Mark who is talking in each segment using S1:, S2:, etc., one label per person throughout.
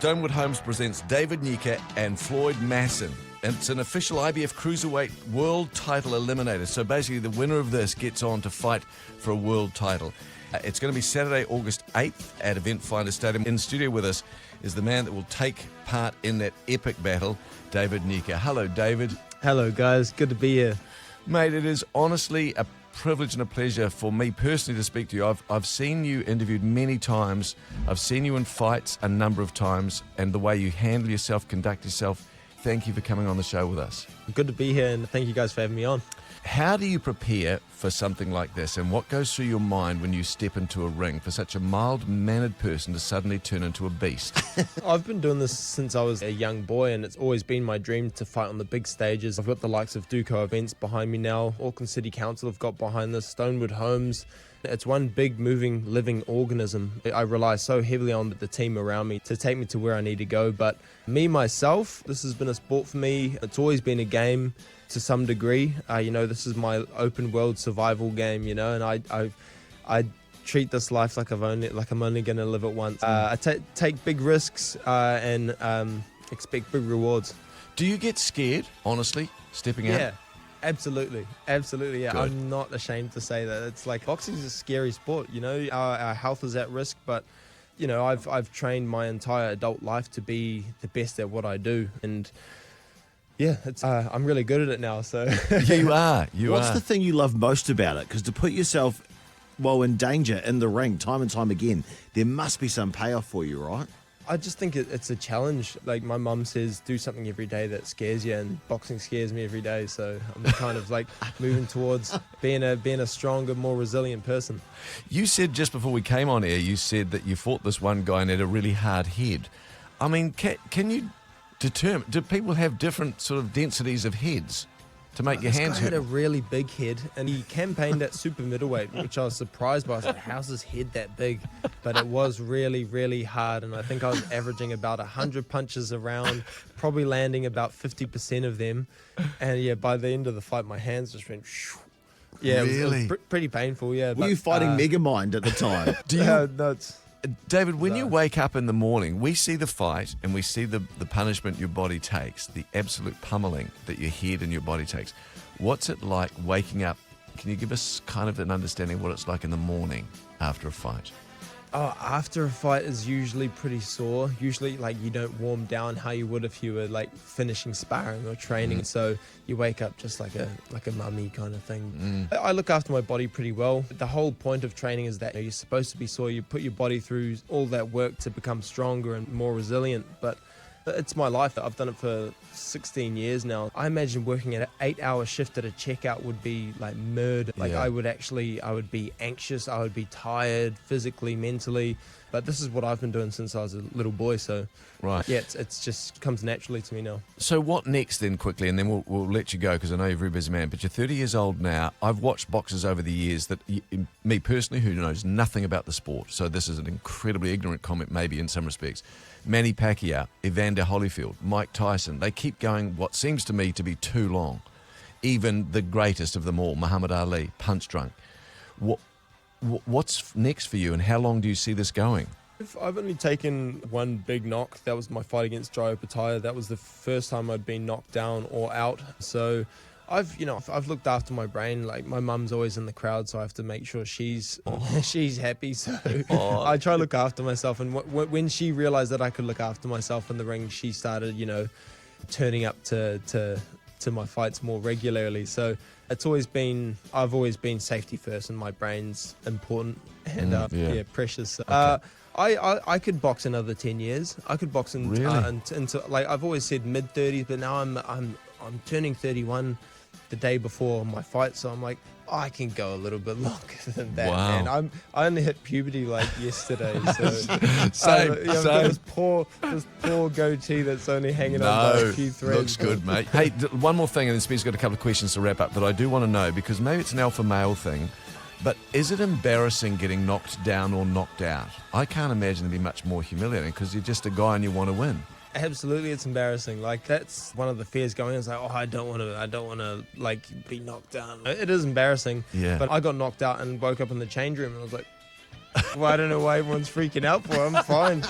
S1: Stonewood Homes presents David Nyika and Floyd Masson. And it's an official IBF Cruiserweight World Title Eliminator. So basically the winner of this gets on to fight for a world title. It's going to be Saturday, August 8th at Event Finder Stadium. In the studio with us is the man that will take part in that epic battle, David Nyika. Hello, David.
S2: Hello, guys. Good to be here.
S1: Mate, it is honestly a privilege and a pleasure for me personally to speak to you. I've seen you interviewed many times. I've seen you in fights a number of times, and the way you handle yourself, conduct yourself. Thank you for coming on the show with us.
S2: Good to be here, and thank you guys for having me on.
S1: How do you prepare for something like this, and what goes through your mind when you step into a ring for such a mild-mannered person to suddenly turn into a beast?
S2: I've been doing this since I was a young boy, and it's always been my dream to fight on the big stages. I've got the likes of Duco events behind me now. Auckland City Council have got behind this. Stonewood Homes. It's one big, moving, living organism. I rely so heavily on the team around me to take me to where I need to go. But me, myself, this has been a sport for me. It's always been a game to some degree. This is my open world survival game, and I treat this life like I'm only going to live it once. I take big risks and expect big rewards.
S1: Do you get scared, honestly, stepping out?
S2: Yeah. Absolutely, yeah.
S1: Good.
S2: I'm not ashamed to say that. It's like boxing is a scary sport, our health is at risk, but I've trained my entire adult life to be the best at what I do, and yeah, I'm really good at it now. So
S1: you are.
S3: What's the thing you love most about it? Because to put yourself, in danger in the ring time and time again, there must be some payoff for you, right?
S2: I just think it's a challenge. Like my mum says, do something every day that scares you, and boxing scares me every day. So I'm kind of like moving towards being a stronger, more resilient person.
S1: You said just before we came on air, you said that you fought this one guy and had a really hard head. I mean, can you determine, do people have different sort of densities of heads to make your hands hurt?
S2: He had a really big head, and he campaigned at super middleweight, which I was surprised by. I was like, how's his head that big? But it was really, really hard, and I think I was averaging about 100 punches a round, probably landing about 50% of them. And yeah, by the end of the fight, my hands just went shoo. Yeah,
S1: really?
S2: it was pretty painful, yeah.
S3: Were you fighting Megamind at the time?
S1: David, when you wake up in the morning, we see the fight and we see the punishment your body takes, the absolute pummeling that your head and your body takes. What's it like waking up? Can you give us kind of an understanding of what it's like in the morning after a fight?
S2: Oh, after a fight is usually pretty sore. Usually, like, you don't warm down how you would if you were like finishing sparring or training. So you wake up just like a mummy kind of thing. I look after my body pretty well. The whole point of training is that you're supposed to be sore. You put your body through all that work to become stronger and more resilient. But it's my life. I've done it for 16 years now. I imagine working at an 8-hour shift at a checkout would be like murder. Like, I would be anxious. I would be tired physically, mentally. But this is what I've been doing since I was a little boy. So,
S1: right.
S2: Yeah, it's just comes naturally to me now.
S1: So what next then, quickly, and then we'll let you go because I know you're a very busy man, but you're 30 years old now. I've watched boxers over the years that, me personally, who knows nothing about the sport, so this is an incredibly ignorant comment maybe in some respects, Manny Pacquiao, Evander Holyfield, Mike Tyson, they keep going what seems to me to be too long. Even the greatest of them all, Muhammad Ali, punch drunk. What's next for you, and how long do you see this going?
S2: I've only taken one big knock. That was my fight against Jai Opetaia. That was the first time I'd been knocked down or out. So I've looked after my brain. Like, my mum's always in the crowd, so I have to make sure she's happy. So I try to look after myself. And when she realized that I could look after myself in the ring, she started, turning up to my fights more regularly. So I've always been safety first, and my brain's important and precious. Okay. I could box another 10 years. I could box until like I've always said mid-30s, but now I'm turning 31 the day before my fight, so I'm like, I can go a little bit longer than that.
S1: Wow.
S2: Man. I only hit puberty like yesterday, so
S1: same.
S2: This poor goatee that's only hanging on by a few threads.
S1: Looks good, mate. Hey, one more thing, and then Speedy's got a couple of questions to wrap up that I do want to know, because maybe it's an alpha male thing, but is it embarrassing getting knocked down or knocked out? I can't imagine it'd be much more humiliating because you're just a guy and you want to win.
S2: Absolutely, it's embarrassing. Like, that's one of the fears going. It's like, I don't want to like be knocked down. It is embarrassing.
S1: Yeah.
S2: But I got knocked out and woke up in the change room, and I was like, Well, I don't know why everyone's freaking out for. I'm fine.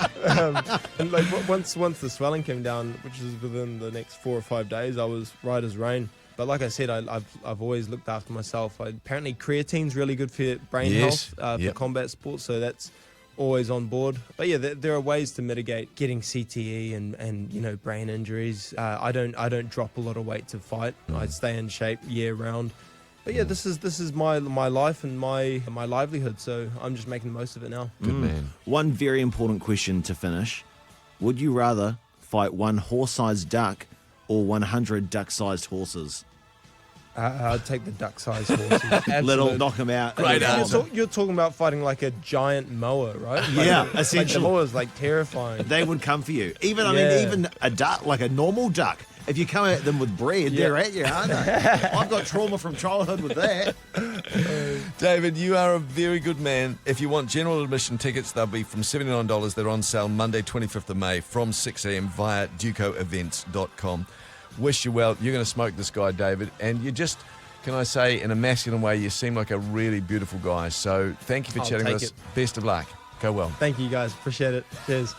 S2: And like once the swelling came down, which was within the next 4 or 5 days, I was right as rain. But like I said, I've always looked after myself. Apparently, creatine's really good for brain health for combat sports, so that's always on board. But yeah, there are ways to mitigate getting CTE and brain injuries. I don't drop a lot of weight to fight. I stay in shape year round. But yeah, this is my life and my livelihood, so I'm just making the most of it now.
S1: Good man.
S3: One very important question to finish. Would you rather fight one horse-sized duck or 100 duck-sized horses?
S2: I'd take the duck-sized horses.
S3: Little, knock them out.
S1: Great answer.
S2: You're talking about fighting like a giant mower, right?
S3: Yeah,
S2: essentially.
S3: essentially.
S2: The mower's like terrifying.
S3: They would come for you. Even a duck, like a normal duck. If you come at them with bread, they're at you, aren't they? I've got trauma from childhood with that.
S1: David, you are a very good man. If you want general admission tickets, they'll be from $79. They're on sale Monday, 25th of May from 6 a.m. via ducoevents.com. Wish you well. You're going to smoke this guy, David. And you just, can I say, in a masculine way, you seem like a really beautiful guy. So thank you for chatting with us. Best of luck. Go well.
S2: Thank you, guys. Appreciate it. Cheers.